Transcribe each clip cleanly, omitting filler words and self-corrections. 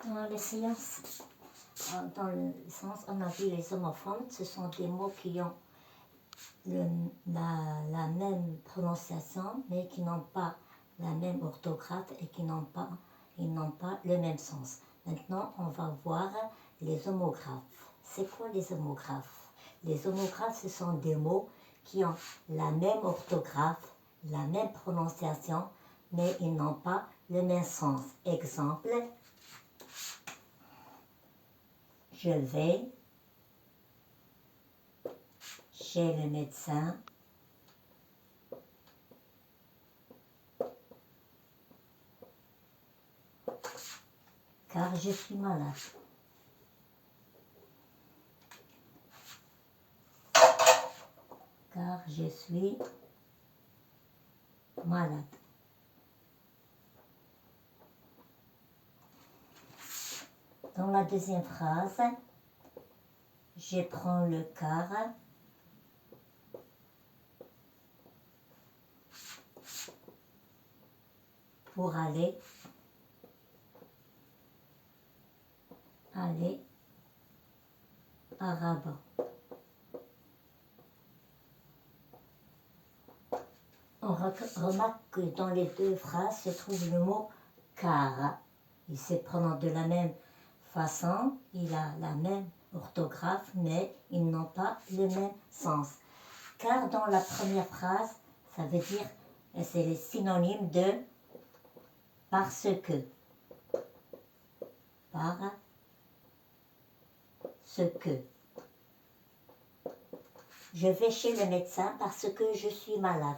Dans les séances, dans le sens, on a vu les homophones, ce sont des mots qui ont la même prononciation, mais qui n'ont pas la même orthographe et qui n'ont pas le même sens. Maintenant, on va voir les homographes. C'est quoi les homographes? Les homographes, ce sont des mots qui ont la même orthographe, la même prononciation, mais ils n'ont pas le même sens. Exemple, je vais chez le médecin car je suis malade. Car je suis malade. Dans la deuxième phrase, je prends le car pour aller à Rabat. On remarque que dans les deux phrases se trouve le mot car. Il se prononce de la même façon, il a la même orthographe, mais ils n'ont pas le même sens. Car dans la première phrase, ça veut dire, c'est le synonyme de parce que. Parce que. Je vais chez le médecin parce que je suis malade.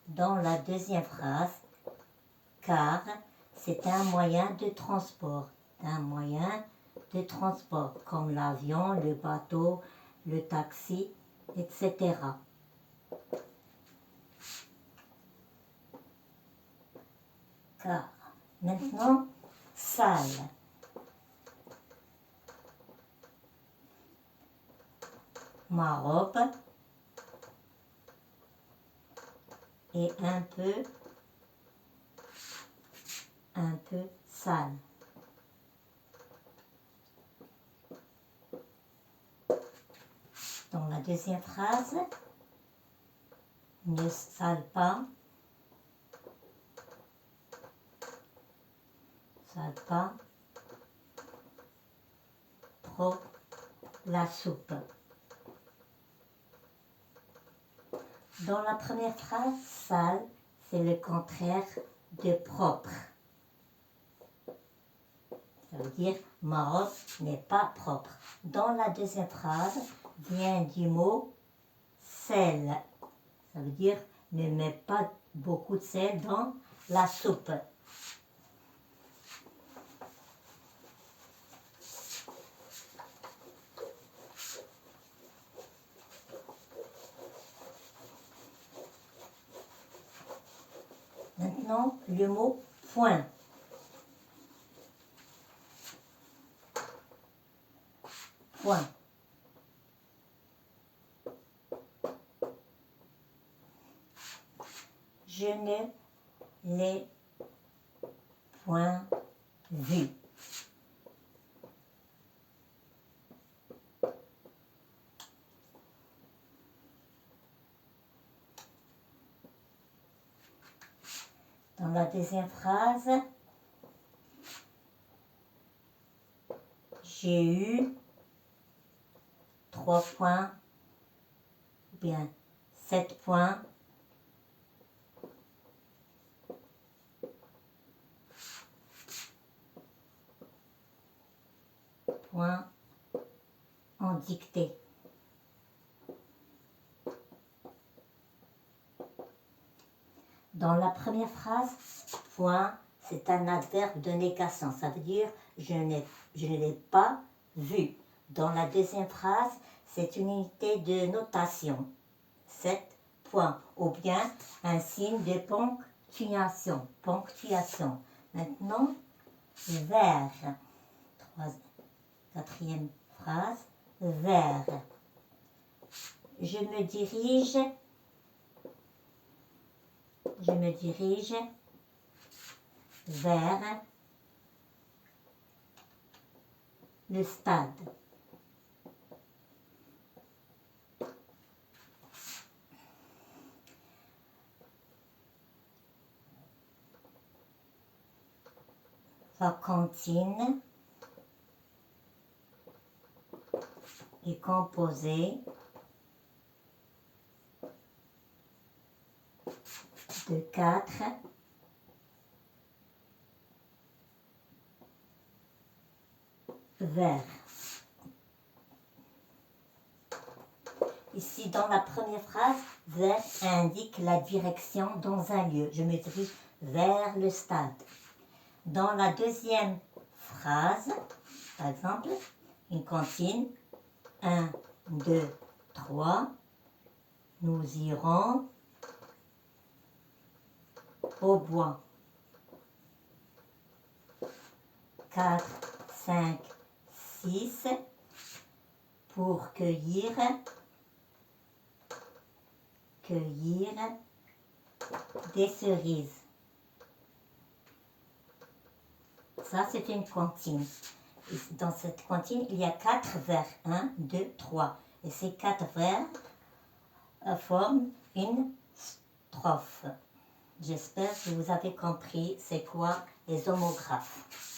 Dans la deuxième phrase, car c'est un moyen de transport. Un moyen de transport comme l'avion, le bateau, le taxi, etc. Car maintenant, salle. Ma robe est un peu sale. Dans la deuxième phrase, ne sale pas trop la soupe. Dans la première phrase, sale, c'est le contraire de propre. Ça veut dire ma robe n'est pas propre. Dans la deuxième phrase vient du mot sel. Ça veut dire ne mets pas beaucoup de sel dans la soupe. Maintenant, le mot point. Point. Je ne l'ai point vu. Dans la deuxième phrase, j'ai eu 3 points, ou bien 7 points, en dictée. Dans la première phrase, point, c'est un adverbe de négation. Ça veut dire je ne l'ai pas vu. Dans la deuxième phrase, c'est une unité de notation. 7 points. Ou bien un signe de ponctuation. Ponctuation. Maintenant, vers. Quatrième phrase, vers. Je me dirige vers le stade. La cantine est composée de 4 verres. Ici, dans la première phrase, vers indique la direction dans un lieu. Je me dirige vers le stade. Dans la deuxième phrase, par exemple, une cantine, 1, 2, 3, nous irons au bois. 4, 5, 6, pour cueillir des cerises. Ça, c'est une cantine. Et dans cette cantine, il y a 4 verres. 1, 2, 3. Et ces 4 verres forment une strophe. J'espère que vous avez compris c'est quoi les homographes.